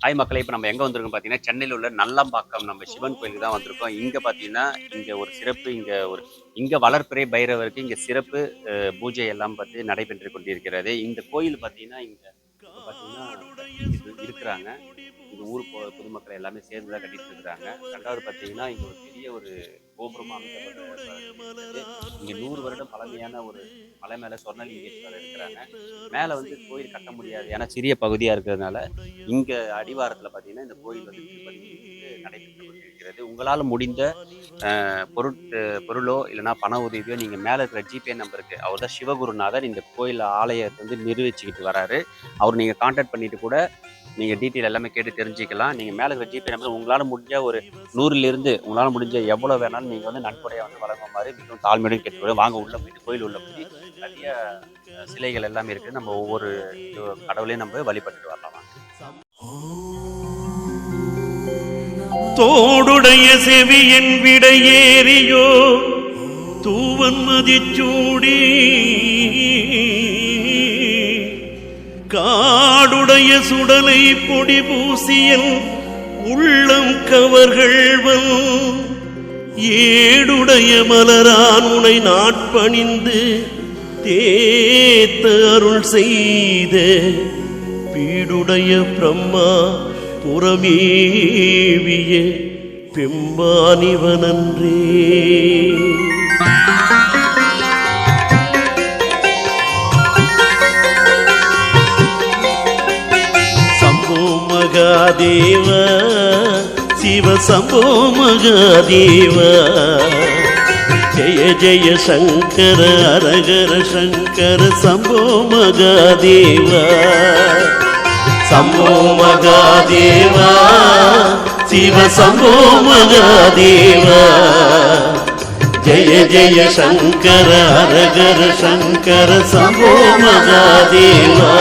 Hi மக்களே! இப்ப நம்ம எங்க வந்திருக்கோம் பார்த்தீங்கன்னா, சென்னையில உள்ள நல்லம்பாக்கம் நம்ம சிவன் கோயிலுக்கு தான் வந்திருக்கோம். இங்க பார்த்தீங்கன்னா, இங்க ஒரு சிறப்பு இங்க வளர்பிறை பைரவருக்கு இங்க சிறப்பு பூஜை எல்லாம் நடைபெற்றுக் கொண்டிருக்கிறது. இந்த கோயில் பார்த்தீங்கன்னா, இங்க இப்ப பார்த்தீங்கன்னா கட்டிட்டு இருக்கிறாங்க. இந்த ஊர் பொதுமக்கள் எல்லாமே சேர்ந்து தான் கட்டிட்டு இருக்கிறாங்க. 2வது பார்த்தீங்கன்னா, இங்க ஒரு பெரிய ஒரு கோபுரம் அமைக்கப்பட்டிருக்கிறது. இங்க 100 வருடம் பழமையான ஒரு மலை மேல சொர்ணலிங்கேஸ்வரர் இருக்கிறாங்க. மேல கோயில் கட்ட முடியாது. ஏன்னா சிறிய பகுதியா இருக்கிறதுனால, இங்க அடிவாரத்துல பார்த்தீங்கன்னா, இந்த கோயில் திருப்பணி நடைபெற்றுக் கொண்டிருக்கிறது. உங்களால முடிந்த பொருளோ இல்லைன்னா பண உதவியோ நீங்க மேல இருக்கிற ஜிபே நம்பருக்கு, அவர் தான் சிவகுருநாதர், இந்த கோயில் ஆலயத்தை நிர்வகிச்சுக்கிட்டு வராரு. அவர் நீங்க கான்டாக்ட் பண்ணிட்டு கூட நீங்க டீட்டெயில் எல்லாமே கேட்டு தெரிஞ்சுக்கலாம். நீங்க மேல இருக்கிற ஜிபே நம்பர் உங்களால முடிஞ்ச ஒரு 100லிருந்து உங்களால முடிஞ்ச எவ்வளவு வேணாலும் நீங்க நன்கொடையா வழங்குமாறு மிகவும் தாழ்மையுடன் கேட்டுக்கொள்கிறேன். வாங்க உள்ள போயிட்டு கோயில் உள்ள போய் நிறைய சிலைகள் எல்லாமே இருக்கு. நம்ம ஒவ்வொரு கடவுளையும் நம்ம வழிபட்டுட்டு வரலாம். தோடுடைய செவியன் விடையேறியோ தூவன் மதிச்சூடி காடுடைய சுடலை பொடி பூசியல் உள்ளம் கவர்கள்வன் ஏடுடைய மலரான் உனை நாட்பணிந்து தேத்த அருள் செய்த பீடுடைய பிரம்மா புறமேவிய பெம்மானிவனன்றே. சம்போ மகாதேவ சிவ சம்போ மகாதேவ ஜய ஜய சங்கர அரகர சங்கர சம்போ மகாதேவ சம்போ மகாதேவா சிவ சம்போ மகாதேவா ஜய ஜய சங்கர அரகர சங்கர சம்போ மகாதேவா.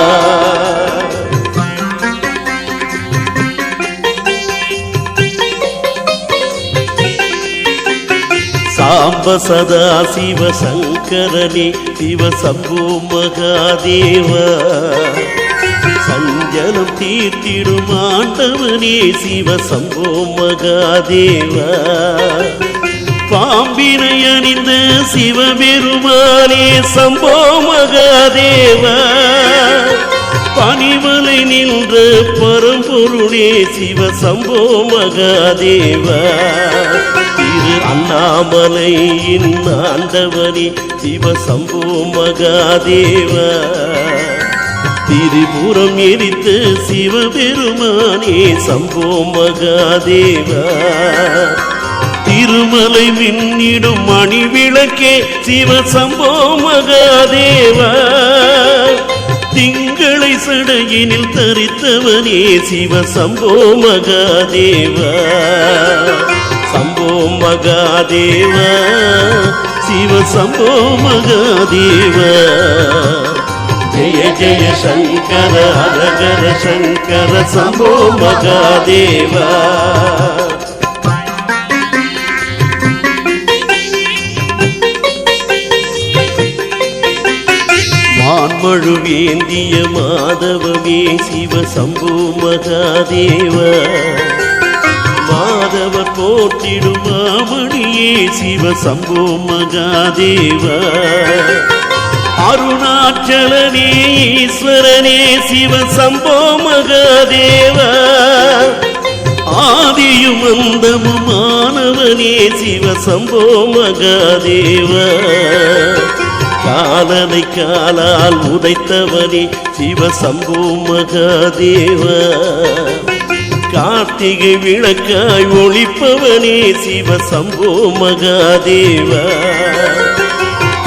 சாம்ப சதா சிவ சங்கரனே சிவ சம்போ மகாதேவா சஞ்சலம் தீர்த்திடும் ஆண்டவனே சிவ சம்போ மகாதேவா பாம்பினை அணிந்த சிவபெருமானே சம்போ மகாதேவா பனிமலை நின்ற பரம்பொருளே சிவ சம்போ மகாதேவா திரு அண்ணாமலையின் ஆண்டவனே சிவ சம்போ மகாதேவா திரிபுரம் எரித்த சிவபெருமானே சம்போ மகாதேவா திருமலை மின்னிடும் மணி விளக்கே சிவ சம்போ மகாதேவா திங்களை சடையினில் தரித்தவனே சிவ சம்போ மகாதேவா சம்போ மகாதேவா சிவ சம்போ மகாதேவா ஜய ஜய சங்கர ஹரஹர சங்கர சம்போ மகாதேவா. மான்மழு வேந்திய மாதவமே சிவ சம்போ மகாதேவா மாதவர் போற்றிடும் மாமணியே சிவ சம்போ மகாதேவா அருணாச்சலனே ஈஸ்வரனே சிவ சம்போ மகாதேவா ஆதியும் அந்தமுமானவனே சிவ சம்போ மகாதேவா காலனை காலால் உதைத்தவனே சிவ சம்போ மகாதேவா கார்த்திகை விளக்காய் ஒளிப்பவனே சிவ சம்போ மகாதேவா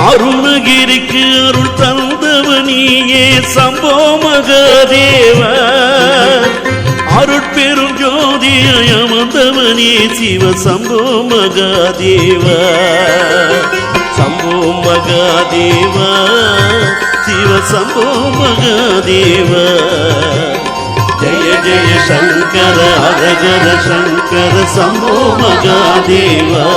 அருணகிரிக்கு அருள் தந்தவனியே சம்போ மகாதேவா அருட்பெரும் ஜோதியாய் அமர்ந்தவனே சிவ சம்போ மகாதேவா சம்போ மகாதேவா சிவ சம்போ மகாதேவா ஜய ஜய சங்கர ஹரஹர சங்கர சம்போ மகாதேவா.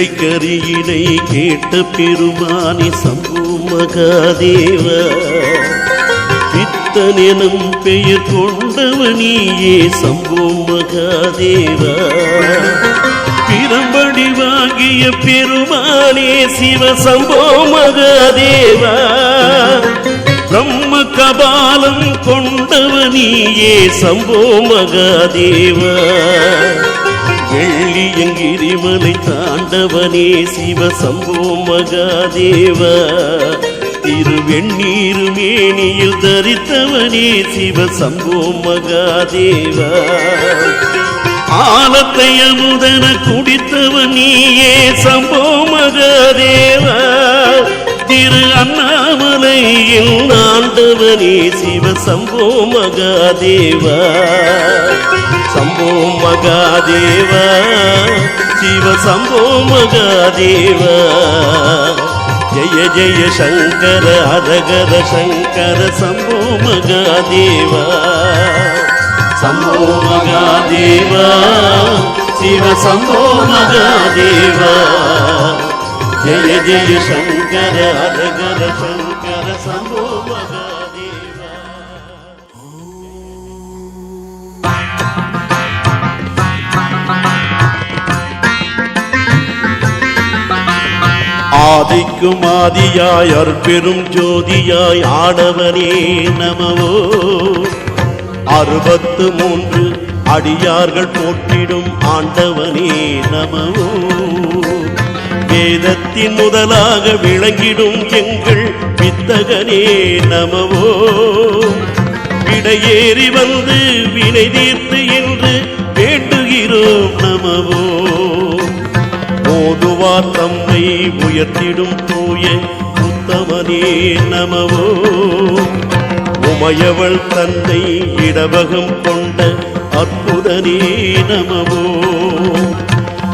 பிள்ளைக்கரியினை கேட்ட பெருமானி சம்பு மகாதேவா பித்தனெனும் பெயர் கொண்டவனியே சம்பு மகாதேவா பிரம்படிவாகிய பெருமானே சிவ சம்போ மகாதேவா பிரம்ம கபாலம் கொண்டவனியே சம்போ மகாதேவா வெள்ளியங்கிரிமலை தாண்டவனே சிவ சம்போ மகாதேவா திருவெண்ணீரு மேனியில் தரித்தவனே சிவ சம்போ மகாதேவா ஆலத்தை அமுதன குடித்தவன் நீயே சம்போ மகாதேவா திரு அண்ணாமலையில் ஆண்டவனே சிவ சம்போ மகாதேவா சம்போ மகாதேவா சிவ சம்போ மகாதேவா ஜய ஜய சங்கர அதகர சங்கர சம்போ மகாதேவா சம்போ மகாதேவா சிவ சம்போ மகாதேவா ஜய ஜய சங்கர அதகர சங்கர சம்போ மகாதேவா. ஆதிக்கும் ஆதியாய் அற்பெரும் ஜோதியாய் ஆடவனே நமவோ 63 அடியார்கள் போற்றிடும் ஆண்டவனே நமவோ வேதத்தின் முதலாக விளங்கிடும் எங்கள் வித்தகனே நமவோ விடையேறி வந்து வினை தீர்த்து என்று வேண்டுகிறோம் நமவோ ஓதுவார் தம்மை உயர்த்திடும் தூய உத்தமனே நமவோ உமையவள் தன்னை இடவகம் கொண்ட அற்புதனே நமவோ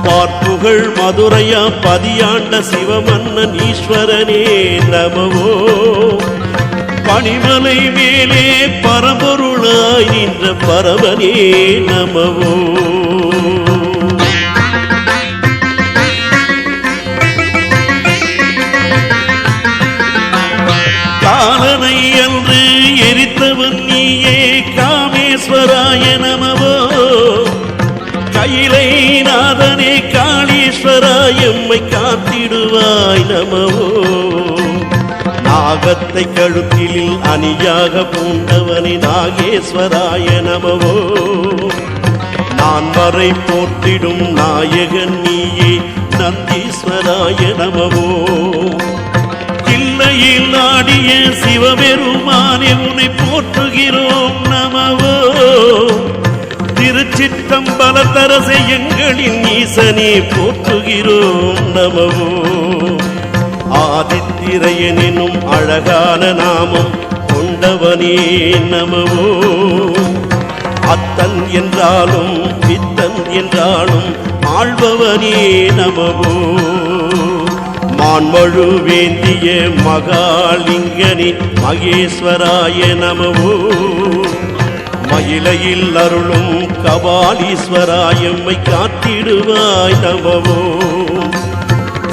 பார்ப்புகள் மதுரையா பதியாண்ட சிவமன்னன் ஈஸ்வரனே நமவோ பனிமலை மேலே பரம்பொருளாய் நின்ற பரவனே நமவோ காலனை என்று எரித்தவன் நீயே காமேஸ்வராய நமவோ கைலை நாதனே காளீஸ்வராய் எம்மை காத்திடுவாய் நமவோ நாகத்தை கழுத்தில் அணியாக பூண்டவனே நாகேஸ்வராய நமவோ நான் வரை போற்றிடும் நாயகன் நீயே நந்தீஸ்வராய நமவோ இல்லையில் ஆடிய சிவபெருமானே உன்னை போற்றுகிறோம் நமவோ திருச்சிற்றம்பலத்தரசை எங்களின் ஈசனே போற்றுகிறோம் நமவோ ஆதித்திரையனும் அழகான நாமம் கொண்டவனே நமவோ அத்தன் என்றாலும் பித்தன் என்றாலும் ஆள்பவனே நமவோ மான்மழு வேந்திய மகாலிங்கனி மகேஸ்வராய நமவோ மயிலையில் அருளும் கபாலீஸ்வராயம்மை காத்திடுவாய் நமவோ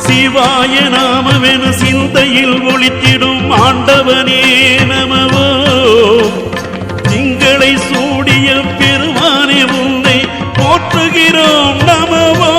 சிவாய நாமவெனு சிந்தையில் ஒளித்திடும் ஆண்டவனே நமவோ திங்களை சூடிய பெருமானே உன்னை போற்றுகிறோம் நமவோ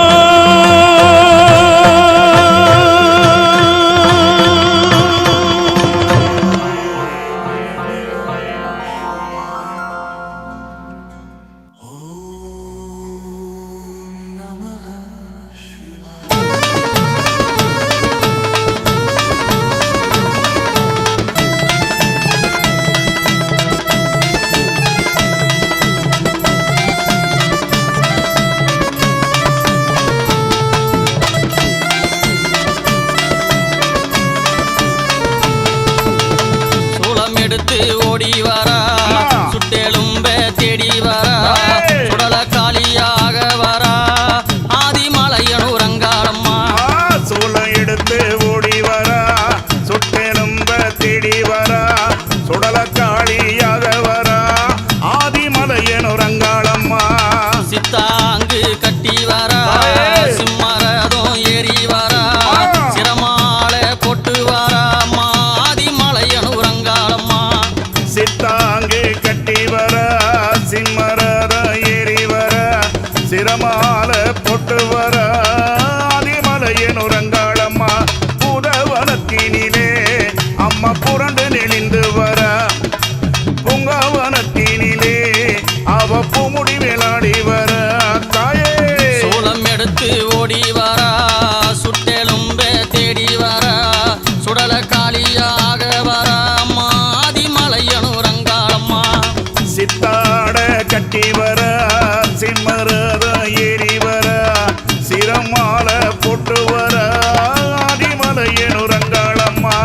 ஆதிமலையனுரங்காளம்மா.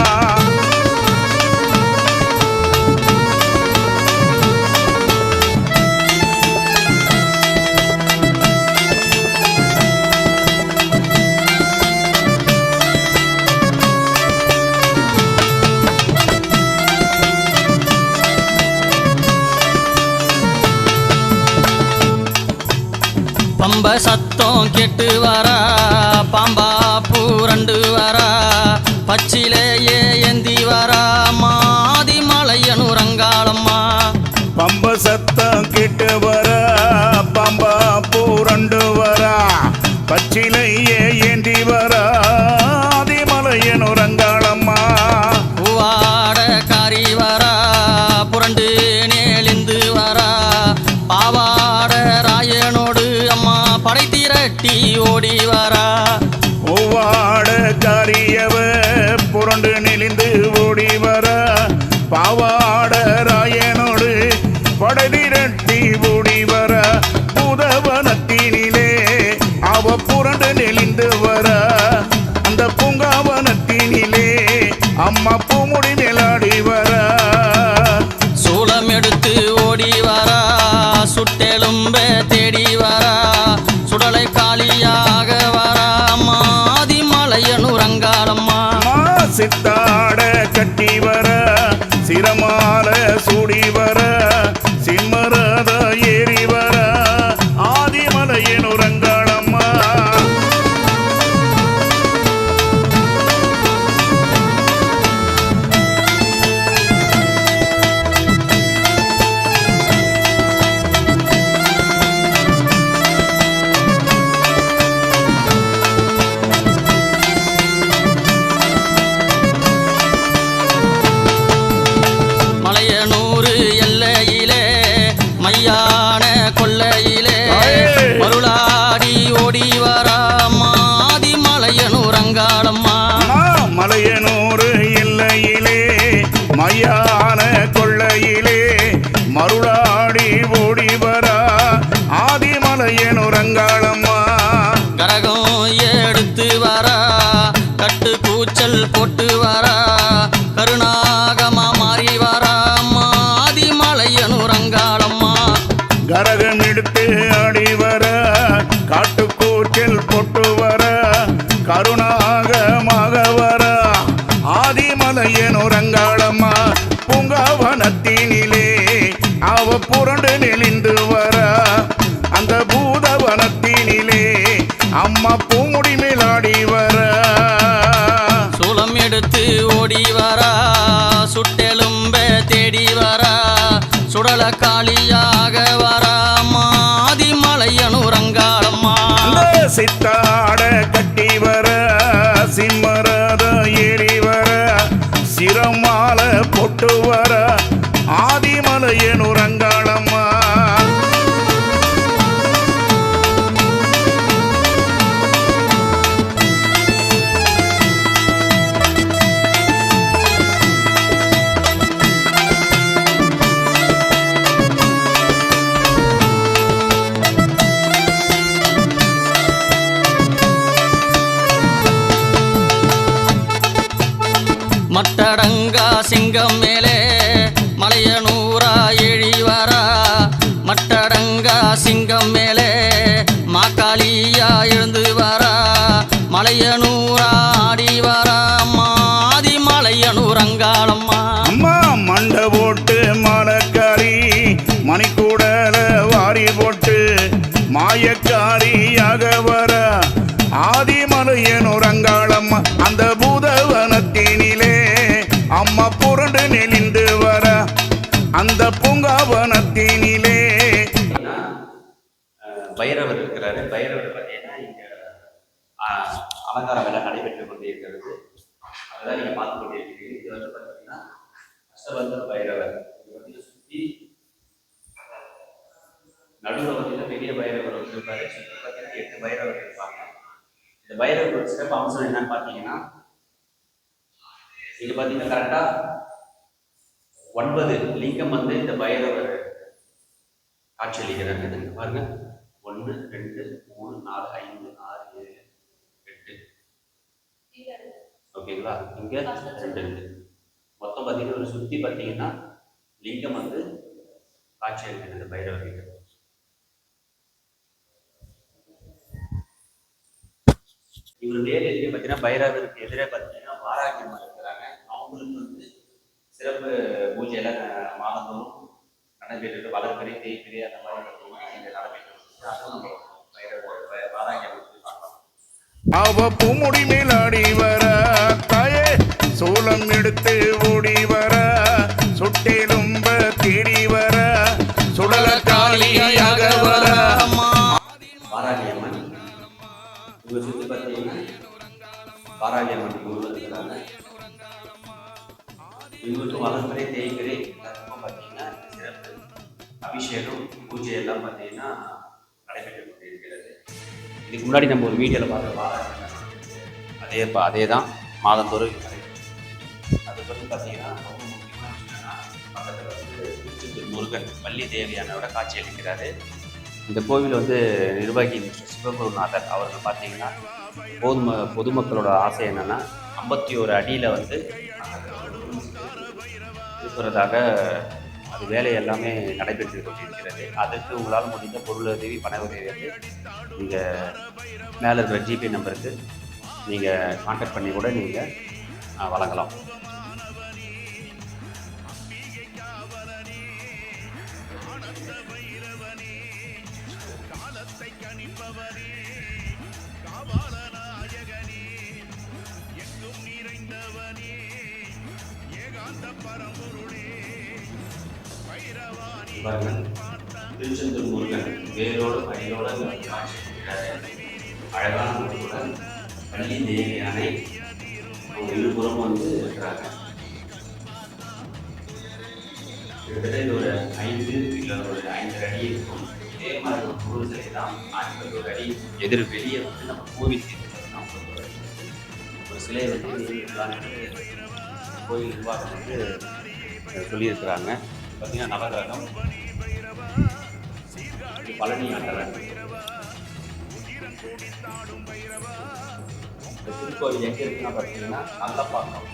பம்ப சத்தம் கேட்டு வரா பாம்பா பூரண்டு வரா பச்சிலேயே ஏந்தி வரா ஆதிமலையனுரங்காளம்மா. பம்ப சத்தம் கேட்டு வர பம்பா பூரண்டு வர பச்சிலையே ஏந்தி வர ஆதிமலையனுரங்காளம்மா. பூவாட காரி வரா புரண்டு நேலிந்து வரா பாவாட ராயனோடு அம்மா படை திரட்டி ஓடி வரா. பூவாட காரியவ புரண்டு நெளிந்து ஓடி வர பாவாட ராயனோடு படை திரட்டி ஓடி வர பூதவனத்தினிலே அவ புரண்டு நெளிந்து வர அந்த பூங்காவனத்தினிலே அம்மா பூமுடி மேலாடி வர. சூளம் எடுத்து ஓடி வரா சுட்டெலும்ப தேடி வரா சுடலை காலியாக வரா ஆதிமலையனுரங்காளம்மா. சித்தாட கட்டி வர சிரமால சூடி வர சிம்மரத ஏறி வர ஆதிமலையனுரங்காளம்மா. மலையனூறு எல்லையிலே மையான கொல்லையிலே மருளாடி ஓடி வரா ஆதிமலையனுரங்காளம்மா. மலையனூறு எல்லையிலே மையான கொள்ளையிலே மருளாடி ஓடி வர ஆதிமலையனுரங்காளம்மா. கரகம் எடுத்து வரா கட்டு கூச்சல் போட்டு வரா கருணாகமா மாறி வரா ஆதிமலையனுரங்காளம்மா. கரகம் எடுத்து ஆடி வர காட்டுக்கூச்சல் பொட்டு வர கருணாகமாக வர ஆதிமலையனுரங்காளம்மா. பூங்காவனத்தினிலே அவ புரண்டு நெளிந்து வர அந்த பூதவனத்தினிலே அம்மா பூமுடி மேலாடி வர. சூளம் எடுத்து ஓடி வரா சுட்டெலும்ப தேடி வரா சுடல காளியாக வரா ஆதிமலையனுரங்காளம்மா. சித்தாட கட்டி வர சிம்மரத ஏறி வர சிரமால பொட்டு வர ஆதிமலையனுரங்காளம்மா. மட்டடங்கா சிங்கம் மேலே மலையனூரா எழி வரா மட்டடங்கா சிங்கம் மேலே மாக்காளியா எழுந்து வரா மலையனூரா ஆடி வரா ஆதிமலையனுரங்காளம்மா. அம்மா மண்டை போட்டு மலக்காரி மணிக்கூடல வாரி போட்டு மாயக்காரியாக வர ஆதிமலையனுரங்காளம்மா. அந்த பூதவனத்தினிலே அம்மா புரண்டு நெளிந்து வர அந்த பூங்காவனத்தினிலே பைரவர் இருக்கிறாரு. பைரவர் பார்த்தீங்கன்னா இங்கே அலங்கார வேலை நடைபெற்று கொண்டே இருக்கிறது. அதெல்லாம் நீங்கள் பார்த்து கொண்டே இருக்கிறீங்க. இது வந்து பார்த்தீங்கன்னா அஷ்டபந்தர பைரவர். இது வந்து சுற்றி நடுவில் பார்த்தீங்கன்னா பெரிய பைரவர் வந்து இருப்பாரு. சுற்றி பார்த்தீங்கன்னா 8 பைரவர் இருப்பாங்க. இந்த பைரவர் சிறப்பு அம்சம் என்னன்னு பார்த்தீங்கன்னா இங்கே பார்த்தீங்கன்னா கரெக்டாக 9 லிங்கம் வந்து இந்த பைரவர் காட்சியளிக்கிறாங்க. பாருங்க 1 2 3 4 5 6 7 8 ஓகேங்களா? இங்கே 2 இருக்கு. மொத்தம் பார்த்தீங்கன்னா ஒரு சுற்றி பார்த்தீங்கன்னா லிங்கம் வந்து காட்சி அளிக்கிறது பைரவர் லிங்கம். இவர் வேறு எதிரே பார்த்தீங்கன்னா பைரவருக்கு எதிரே பார்த்தீங்கன்னா வாராகி அம்மா இருக்கிறாங்க. அவங்களுக்கு வந்து சிறப்பு பூஜையெல்லாம் மாதந்தோறும் நடைபெற்று வளர்ப்பறை தேய்பிரி அந்த மாதிரி பார்த்தீங்கன்னா இங்கே நடைபெற்று அதுவும் நம்ம பைரவர் வாராகி அம்மா பார்க்கலாம். அவ பூமுடி மேலாடி வர தாயே சூலம் எடுத்து ஓடி வர சுட்டெலும்ப தேடி வர சுடல காளியாக வர வாராகி அம்மன் இவங்க சுற்றி பார்த்தீங்கன்னா வாராகி அம்மன் ஊரில் இருக்கிறாங்க. இவங்களுக்கும் வளர்ப்பறை தேய்பிரி எல்லாத்துக்கும் பார்த்தீங்கன்னா சிறப்பு அபிஷேகம் பூஜை எல்லாம் பார்த்தீங்கன்னா நடைபெற்று கொண்டிருக்கிறது. இதுக்கு முன்னாடி நம்ம ஒரு வீடியோவில் பார்த்த வாராகி அதே தான் மாதந்தோறும் அதுக்கு வந்து பார்த்தீங்கன்னா ரொம்ப முக்கியமான விஷயம்னா பக்கத்தில் வந்து திருச்செந்தூர் முருகன் வள்ளி தேவியானோட காட்சி அளிக்கிறாரு. இந்த கோவில் வந்து நிர்வாகி மிஸ்டர் சிவகுருநாதர் அவர்கள் பார்த்தீங்கன்னா பொதுமக்களோட ஆசை என்னென்னா 51 அடியில் வந்து இருக்கிறதாக அது வேலை எல்லாமே நடைபெற்று கொண்டிருக்கிறது. அதற்கு உங்களால் முடிந்த பொருளுதவி பண உதவி வந்து நீங்கள் மேலே இருக்கிற ஜிபே நம்பருக்கு நீங்கள் கான்டாக்ட் பண்ணி கூட நீங்கள் வழங்கலாம். திருச்செந்தூர் முருகன் வேரோடு கையோட காட்சி அளிக்கிறாரு. அழகான முருகன் வள்ளி தேவியானை அவங்க இருபுறம் வந்து இருக்கிறாங்க. கிட்டத்தட்ட இது ஒரு 5 இல்லை ஒரு 5 அடி இருக்கும். இதே மாதிரி ஒரு பொருள் சிலை தான் 51 அடி எதிர் வெளியே வந்து நம்ம கோவில் ஒரு சிலையை வந்து கோயில் நிர்வாகம் வந்து சொல்லியிருக்கிறாங்க. பார்த்தீங்கன்னா நவகிரகம் பழனி ஆண்டவர். இந்த திருக்கோவில் எங்கே இருக்குன்னா பார்த்தீங்கன்னா நல்லப்பாக்கம்,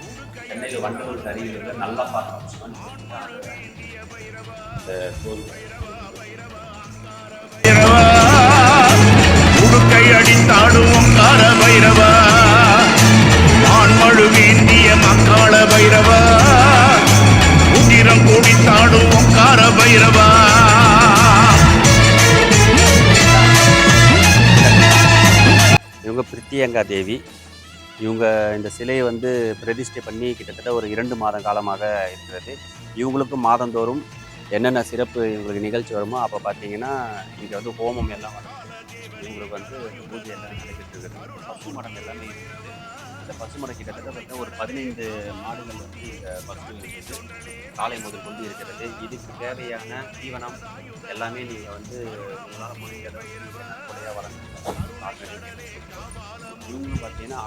சென்னையில் வண்டலூர் அருகில் இருக்கிற நல்லப்பாக்கம் இந்த கோவில். உடுக்கை அடித்தாடுவோம் கார பைரவா ஆண்மழு வேண்டிய மக்காள பைரவா உதிரம் கூடித்தாடுவோம் கார பைரவா. இவங்க பிரித்தியங்கா தேவி. இவங்க இந்த சிலையை வந்து பிரதிஷ்டை பண்ணி கிட்டத்தட்ட ஒரு 2 மாத காலமாக இருக்கிறது. இவங்களுக்கும் மாதந்தோறும் என்னென்ன சிறப்பு இவங்களுக்கு நிகழ்ச்சி வருமோ அப்போ பார்த்தீங்கன்னா இங்கே வந்து ஹோமம் எல்லாம் வரும். இவங்களுக்கு வந்து பூஜை எல்லாம் நடைபெற்று இருக்குது. பசு மடம் எல்லாமே இருக்குது. இந்த பசு மடம் கிட்டத்தட்ட பார்த்தீங்கன்னா ஒரு 15 மாடுகள் வந்து இந்த பசு இருக்குது. காலை முதல் கொண்டு இருக்கிறது. இதுக்கு தேவையான தீவனம் எல்லாமே நீங்கள் வந்து உங்களால் முடிஞ்சதை கொலையாக வளர்ந்து இவங்களும் பார்த்தீங்கன்னா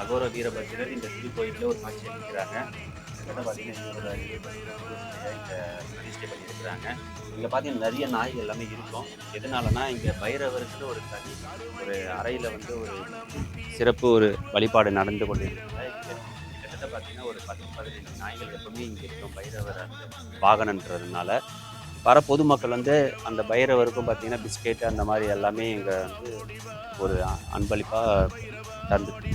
அகோர வீரபத்திரர் இந்த திருக்கோயிலில் ஒரு காட்சி அளிக்கிறாங்க. கிட்டத்தட்ட பார்த்தீங்கன்னா இந்த பிரதிஷ்டை பண்ணியிருக்கிறாங்க. இங்கே பார்த்தீங்கன்னா நிறைய நாய்கள் எல்லாமே இருக்கும். எதனாலனா இங்கே பைரவருக்கு ஒரு தனி ஒரு அறையில் வந்து ஒரு சிறப்பு ஒரு வழிபாடு நடந்து கொண்டிருக்கிறாங்க. கிட்டத்தட்ட பார்த்தீங்கன்னா ஒரு 10-15 நாய்கள் எப்பவுமே இங்கே இருக்கும் பைரவர் அந்த வாகனன்றதுனால. வர பொதுமக்கள் வந்து அந்த பைரவருக்கும் பார்த்தீங்கன்னா பிஸ்கெட் அந்த மாதிரி எல்லாமே இங்கே வந்து ஒரு அன்பளிப்பாக தந்துட்டு.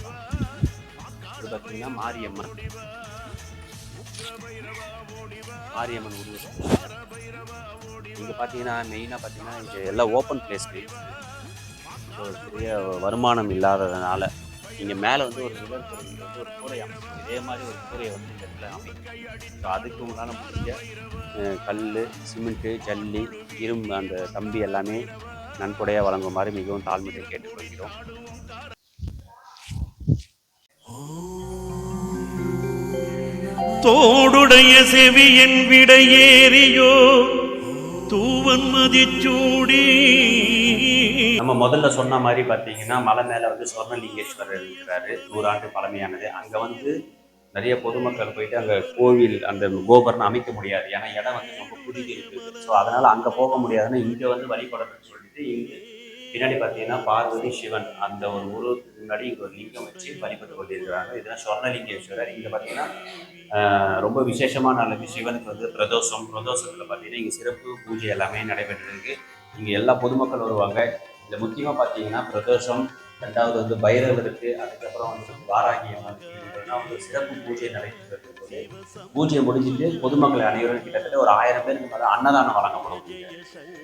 இது பார்த்தீங்கன்னா மாரியம்மன் உருவம். இங்கே பார்த்தீங்கன்னா மெயினாக பார்த்தீங்கன்னா இங்கே எல்லாம் ஓப்பன் பிளேஸ்க்கு பெரிய வருமானம் இல்லாததுனால இங்கே மேலே வந்து ஒரு ரிவர் வந்து ஒரு கூரை அமைக்கும். இதே மாதிரி ஒரு கூரையை வந்து இந்த இடத்துல அமைக்கும். ஸோ அதுக்கு உங்களால் முடிஞ்ச கல், சிமெண்ட்டு, ஜல்லி, இரும்பு அந்த கம்பி எல்லாமே நன்கொடையாக வழங்குமாறு மிகவும் தாழ்மையை கேட்டுக்கொள்கிறோம். தோடுடைய செவியன் விடையேறியோ தூவன் மதிச்சூடி. நம்ம முதல்ல சொன்ன மாதிரி பார்த்தீங்கன்னா மலை மேலே வந்து சொர்ணலிங்கேஸ்வரர் இருக்கிறாரு. 100 ஆண்டு பழமையானது. அங்கே வந்து நிறைய பொதுமக்கள் போயிட்டு அங்கே கோவில் அந்த கோபுரம் அமைக்க முடியாது. ஏன்னா இடம் வந்து ரொம்ப குறுகி இருக்குது. ஸோ அதனால் அங்கே போக முடியாதுன்னு இங்கே வந்து வழிபடணும்னு சொல்லிட்டு இங்கே பின்னாடி பார்த்தீங்கன்னா பார்வதி சிவன் அந்த ஒரு உருவத்துக்கு முன்னாடி இங்கே ஒரு லிங்கம் வச்சு வழிபட்டு கொண்டிருக்கிறாங்க. இதெல்லாம் சொர்ணலிங்கேஸ்வரர். இங்கே பார்த்தீங்கன்னா ரொம்ப விசேஷமான நாளுக்கு சிவனுக்கு வந்து பிரதோஷத்தில் பார்த்தீங்கன்னா இங்கே சிறப்பு பூஜை எல்லாமே நடைபெற்றிருக்கு. இங்கே எல்லா பொதுமக்கள் வருவாங்க. இதில் முக்கியமாக பார்த்தீங்கன்னா பிரதோஷம், ரெண்டாவது வந்து பைரவருக்கு, அதுக்கப்புறம் வந்து வாராகி அம்மன், இதெல்லாம் வந்து சிறப்பு பூஜை நடைபெற்றது. பூஜையை முடிஞ்சிட்டு பொதுமக்கள் அனைவரும் கிட்டத்தட்ட ஒரு 1000 பேருக்கு மேலே அன்னதானம் வழங்கப்படும்.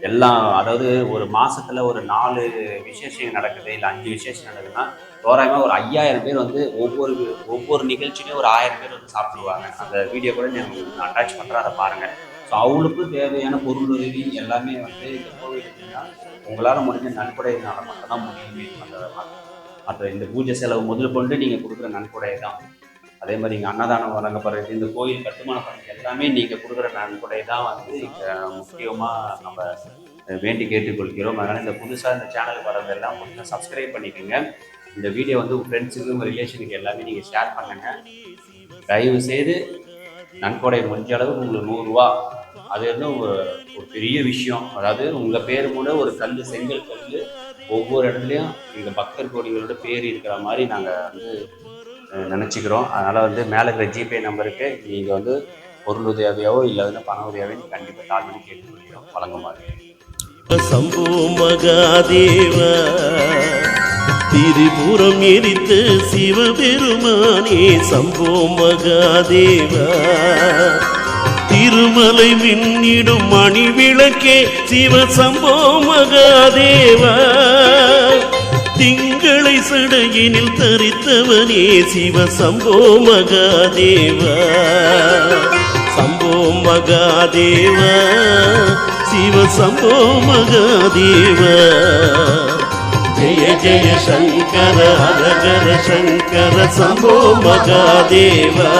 எல்லாம் அதாவது ஒரு மாசத்துல ஒரு 4 விசேஷம் நடக்குது, இல்லை 5 விசேஷம் நடக்குதுன்னா தோராயமாக ஒரு 5000 பேர் வந்து ஒவ்வொரு நிகழ்ச்சியிலையும் ஒரு 1000 பேர் வந்து சாப்பிடுவாங்க. அந்த வீடியோ கூட நான் அட்டாச் பண்ணுறேன், அதை பாருங்கள். ஸோ அவளுக்கும் தேவையான பொருள் உதவி எல்லாமே வந்து இந்த கோவில் இருக்குன்னா உங்களால் முடிஞ்ச நன்கொடையினால மட்டும்தான் முடியுமே. மற்ற இந்த பூஜை செலவு முதல் கொண்டு நீங்கள் கொடுக்குற நன்கொடை தான். அதே மாதிரி இங்கே அன்னதானம் வழங்கப்படுறது, இந்த கோயில் கட்டுமான பணிகள் எல்லாமே நீங்கள் கொடுக்குற நன்கொடை தான் வந்து இங்கே முக்கியமாக நம்ம வேண்டி கேட்டுக்கொள்கிறோம். அதனால் இந்த புதுசாக இந்த சேனலுக்கு வரதெல்லாம் கொஞ்சம் சப்ஸ்கிரைப் பண்ணிக்கோங்க. இந்த வீடியோ வந்து உங்கள் ஃப்ரெண்ட்ஸுக்கு, உங்கள் ரிலேஷனுக்கு எல்லாமே நீங்கள் ஷேர் பண்ணுங்கள். தயவு செய்து நன்கொடை முடிஞ்ச அளவுக்கு உங்களுக்கு 100 ரூபா, அது வந்து ஒரு பெரிய விஷயம். அதாவது உங்கள் பேர் கூட ஒரு செங்கல் கல் ஒவ்வொரு இடத்துலையும் இந்த பக்தர் கோடிகளோட பேர் இருக்கிற மாதிரி நாங்கள் வந்து நினச்சிக்கிறோம். அதனால் வந்து மேலே இருக்கிற ஜிபே நம்பருக்கு நீங்கள் வந்து பொருள் உதவியாவோ இல்லை வந்து பண உதவியாவோ கண்டிப்பாக கால் பண்ணி கேட்டுக்கொள்கிறோம். வழங்குமாறு. சம்போ மகாதேவா திரிபுரம் எரித்த சிவபெருமானே சம்போ மகாதேவா திருமலை மின்னிடும் மணி விளக்கே சிவ சம்போ மகாதேவா திங்களை சடையினில் தரித்தவனே சிவ சம்போ மகாதேவா சம்போ மகாதேவா சிவ சம்போ மகாதேவா ஜெய ஜெய சங்கர ஹரஹர சங்கர சம்போ மகாதேவா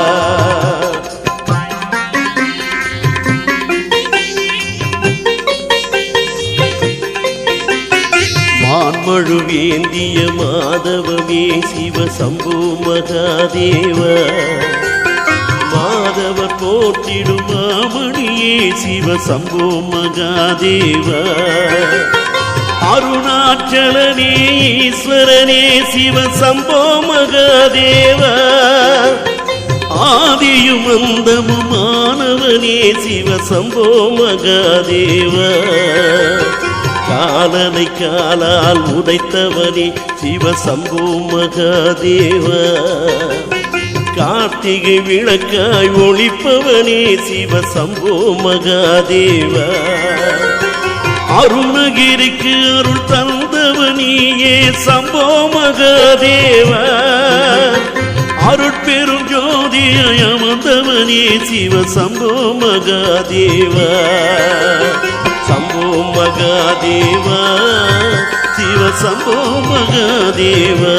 மான்மழுவேந்திய மாதவமே சிவ சம்போ மகாதேவா மாதவர் போற்றிடும் மாமணியே சிவ சம்போ மகாதேவா அருணாச்சலனே ஈஸ்வரனே சிவ சம்போ மகாதேவா ஆதியும் அந்தமுமானவனே சிவ சம்போ மகாதேவா காலனை காலால் உதைத்தவனே சிவ சம்போ மகாதேவா கார்த்திகை விளக்காய் ஒளிப்பவனே சிவ சம்போ மகாதேவா அருணகிரிக்கு அருள் தந்தவனியே சம்போ மகாதேவா அருட்பெரும் ஜோதியாய் அமர்ந்தவனே சிவ சம்போ மகாதேவா சம்போ மகாதேவா சிவ சம்போ மகாதேவா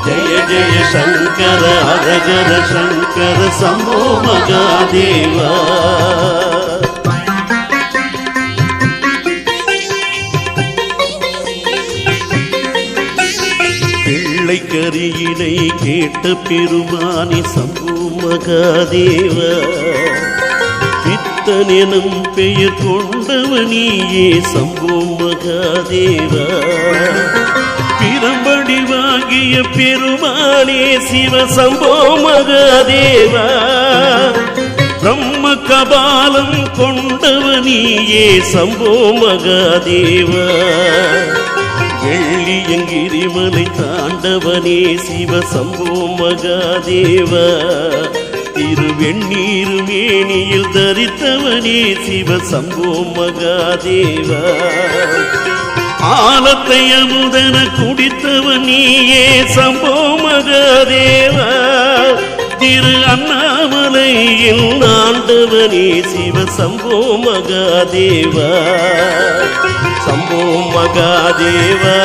ஜெய ஜெய சங்கர ஹரஹர சங்கர சம்போ மகாதேவா பிள்ளை கரியினை கேட்ட பெருமானி சம்போ மகாதேவா பித்தனெனும் பெயர் கொண்டவனியே சம்போ மகாதேவா பிரம்படிவாகிய பெருமானே சிவ சம்போ மகாதேவா பிரம்ம கபாலம் கொண்டவனியே சம்போ மகாதேவா வெள்ளியங்கிரிமலை தாண்டவனே சிவ சம்போ மகாதேவா திருவெண்ணீரு மேனியில் தரித்தவனே சிவ சம்போ மகாதேவா ஆலத்தை அமுதன குடித்தவன் நீயே சம்போ மகாதேவா திரு அண்ணாமலையில் ஆண்டவனே சிவ சம்போ மகாதேவா சம்போ மகாதேவா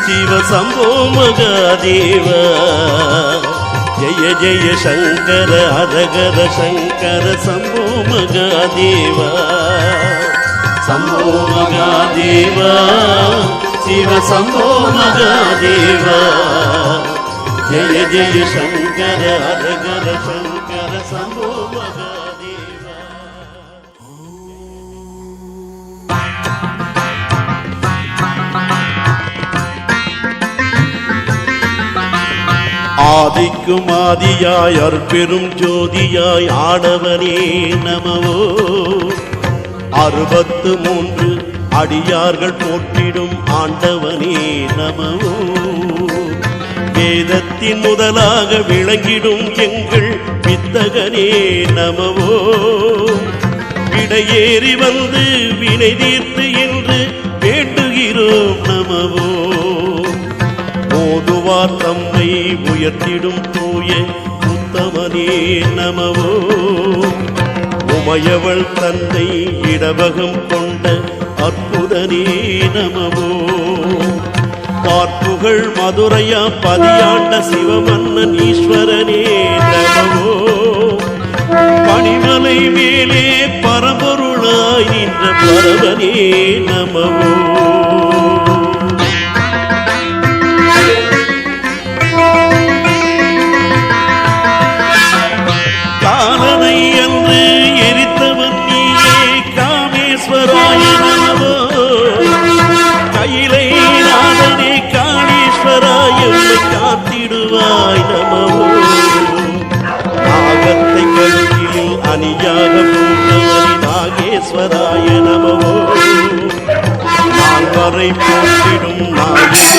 சிவ சம்போ மகாதேவா ஜெய ஜெய சங்கர ஹரஹர சங்கர சம்போ மகாதேவா சம்போ மகாதேவா சிவ சம்போ மகாதேவா ஜெய ஜெய சங்கர ஹரஹர சங்கர சம்போ மகாதேவா ஆதிக்கும் ஆதியாய் அற்பெரும் ஜோதியாய் ஆடவனே நமவோ 63 அடியார்கள் போற்றிடும் ஆண்டவனே நமவோ வேதத்தின் முதலாக விளங்கிடும் எங்கள் வித்தகனே நமவோ விடையேறி வந்து வினை தீர்த்து என்று வேண்டுகிறோம் நமவோ ஓதுவார் தம்மை உயர்த்திடும் தூய உத்தமனே நமவோ உமையவள் தன்னை இடவகம் கொண்ட அற்புதனே நமவோ பார்ப்புகள் மதுரையா பதியாண்ட சிவமன்னன் ஈஸ்வரனே நமவோ பனிமலை மேலே பரம்பொருளாய் நின்ற பரவனே நமவோ காலனை என்று எரித்தவன் நீயே காமேஸ்வராய நமவோ கையிலை நாதனே காளீஸ்வராய காத்திடுவாய் நமவோ நாகத்தை கழுத்தில் அணியாக பூண்டவனி நாகேஸ்வராய நமவோ நால்வரை போற்றிடும் நாயகனே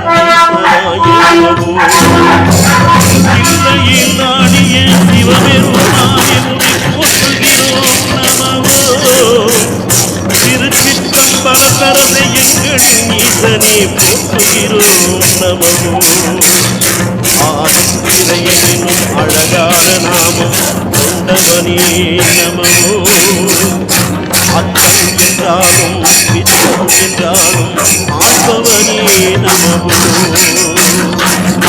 நந்தீஸ்வராய நமவோ இல்லையில் நாடிய சிவபெருமானை போற்றுகிறோம் நமவோ திருச்சிற்றம்பலத்தரசை எங்களின் ஈசனே போற்றுகிறோம் நமவோ ஆதித்திரையெனும் அழகான நாமம் கொண்டவனே நமவோ அச்சம் என்றாலும் பிச்சம் என்றாலும் ஆழ்பவனே நமவோ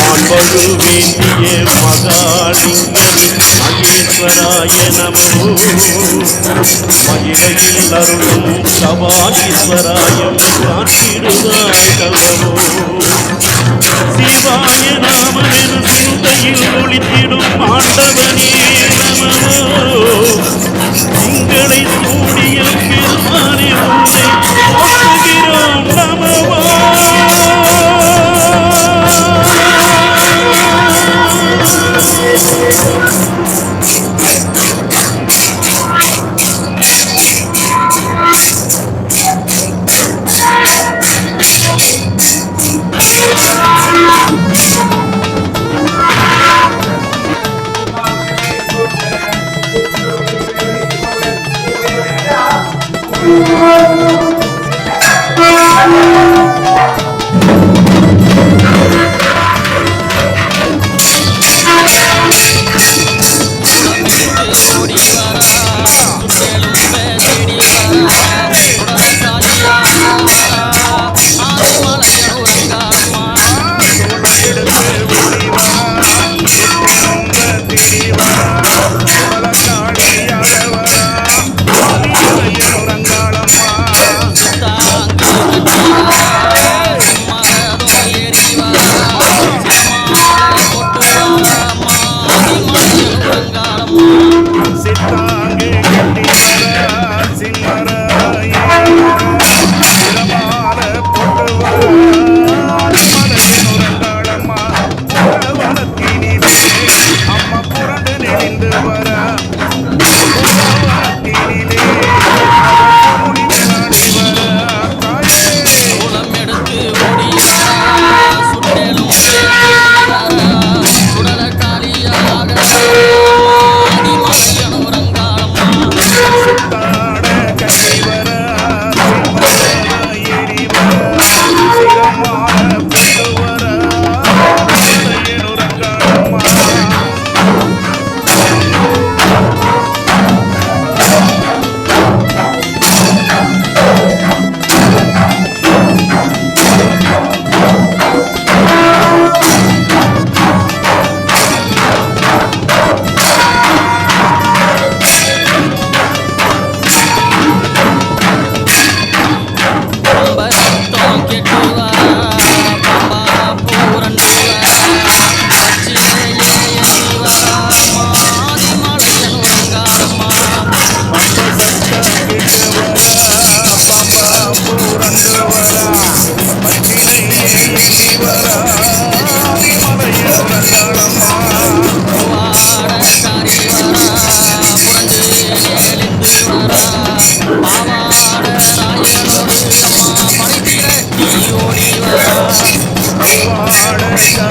ஆண்பழு வேண்டிய மகாலிங்கனின் மகேஸ்வராய நமவோ மகிழையில் அருளும் சபாகீஸ்வராயம் காட்டிடுவாய் கல்லவோ சிவாய நாமமெனு சிந்தையில் ஒளித்திடும் ஆண்டவனே நமவோ திங்களை சூடிய பெருமானே உன்னை போற்றுகிறோம் நமவோ ரங்காளம்மா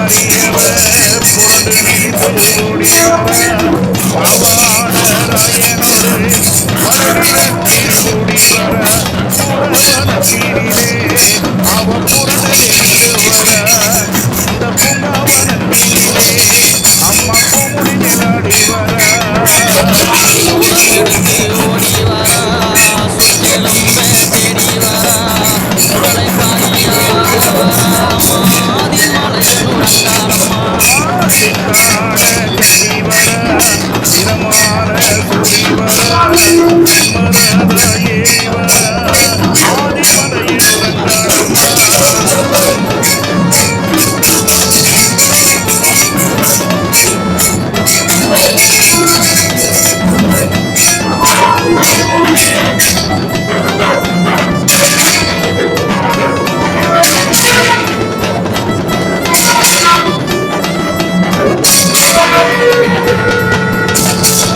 புரண்டு நீந்து ஓடி வர பாவாடராயனோடு வருடத்தில் கூடி வர பூவனத்தினிலே அவ புரண்டு நீந்து வர இந்த பூங்காவனத்தினிலே அம்மா பூமுடி விளையாடி வர உலகெடுத்து ஓடி வரா சுற்றெலும்பே தேடி வரா உடலை காணியாக வரா ஆதிமலையன் உறங்காலம்மா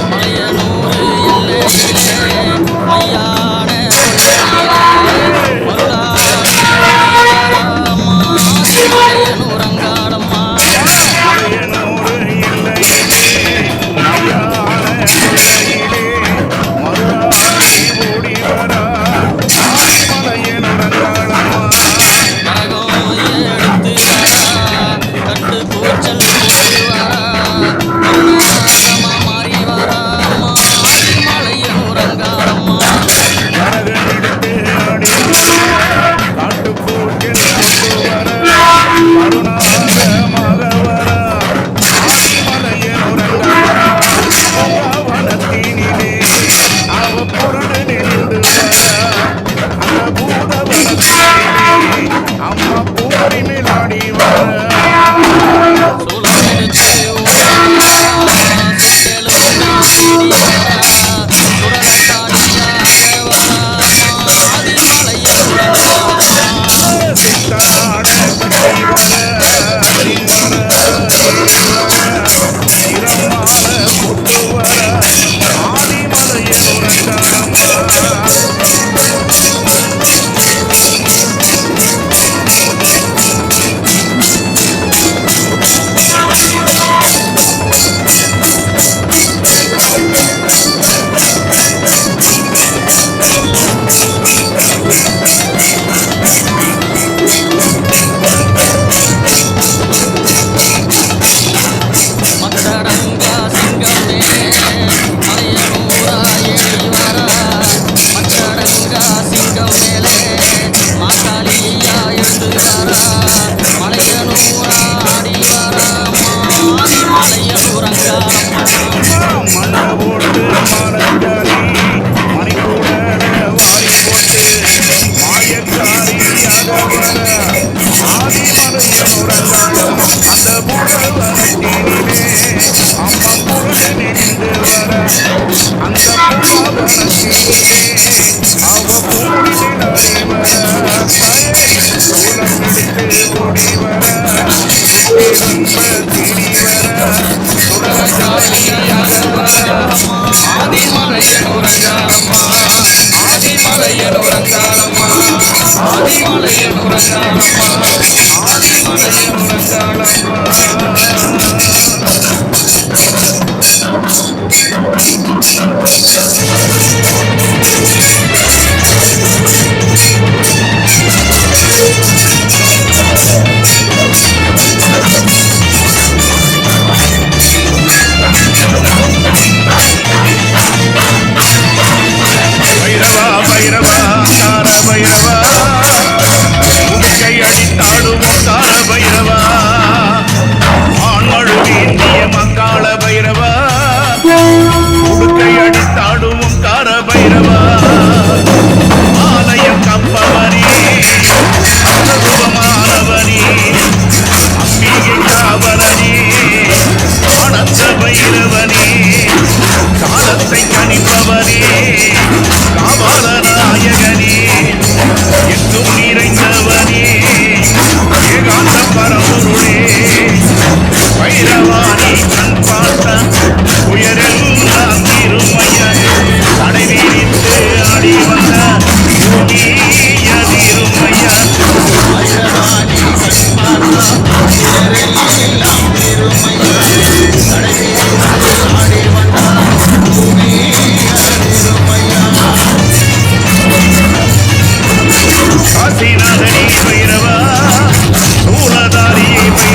மலையனூர் எல்லையிலே மையான மலையன் உறங்காலம்மா கரகம் எடுத்து வரா கட்டு கூச்சல் போட்டு வரா கருணாகரமா மாறி வரா மலையன் உறங்காலம்மா அம்மா பூரி மேலாடி வர சூலம் எடுத்து ஓடா சுற்றெலும்பே தேடி வரா உடலை காணியாக வரா ஆதிமலையன் உறங்காலம்மா மத்தடங்கா சிங்கமே மலையனூரா ஏறி வரா மத்தடங்கா சிங்கம் மேலே மாக்காளியா எழுந்து வரா மலையனூரா ஆடி வரா மலையன் உறங்காலம்மா மண்ண போட்டு மரஞ்சாலி மணிக்கூட வாரி போட்டு மாயக்காரியாக வர ஆதிமலையன் உறங்காலம் அந்த பூவனத்தினிலே அம்மா புரண்டு நின்று வர அந்த பூவனத்தினிலே அவ பூடி விளையாடி வர சூலம் எடுத்து ஓடி வர தேடி வர சுடகாரியாக வர ஆதிமலையன் உறங்காலம்மா ஆதிமலையன் உறங்காலம்மா ஆதிமலையன் உறங்காலம்மா ஆதிமலையன் பைரவா பைரவா கார பைரவா உன்னை கையடித்தாடுவோம் கார பைரவா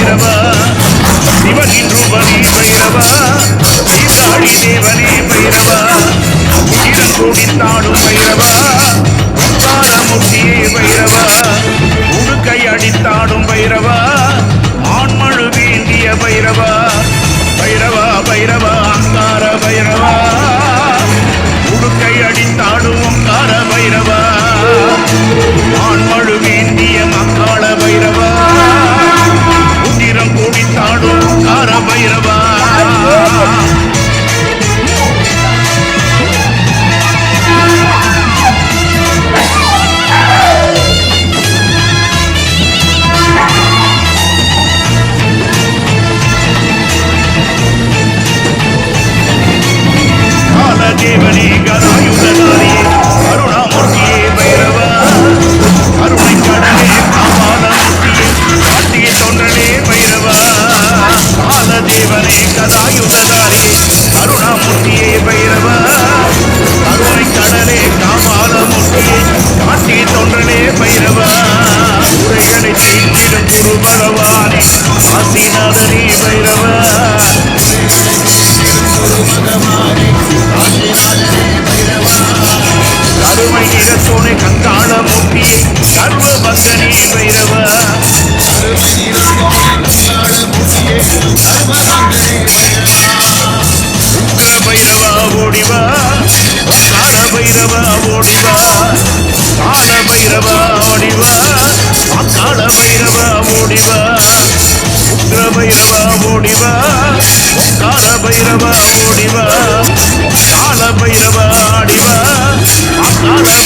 பைரவா சிவனின் ரூபனே பைரவா சீதாடி தேவனே பைரவா உயிரம் கூடித்தாடும் பைரவா உத்தாரமுத்தியே பைரவா உடுக்கை அடித்தாடும் பைரவா ஆண்மழு வேண்டிய பைரவா பைரவா பைரவா அங்கார பைரவா உடுக்கை அடித்தாடும் ஓங்கார பைரவா ஆண்மழு வேண்டிய மக்காள பைரவா உதிரம் கூடித்தாடும் ஓங்கார பைரவா தேவனே கதாயுததாரியே கருணாமூர்த்தியே பைரவா கருணை கடலே காபாலமூர்த்தியே காட்டிய தொண்டனே பைரவா காலதேவனே கதாயுததாரியே கருணாமூர்த்தியே பைரவா கருணை கடலே காபாலமூர்த்தியே காட்டிய தொண்டனே பைரவா உரைகளை தீர்த்திடும் குரு பகவானே ஆசிநாதனே பைரவா கருமை நிறத்தோனே கங்காள மூர்த்தியே சர்வ பக்தனே பைரவா உக்ர பைரவா ஓடிவா கால பைரவா ஓடிவா கால பைரவா ஓடிவா கால பைரவா ஓடிவா உக்ர பைரவா ஓடிவா கால பைரவா ஓடிவா கால பைரவா ஆடிவா கால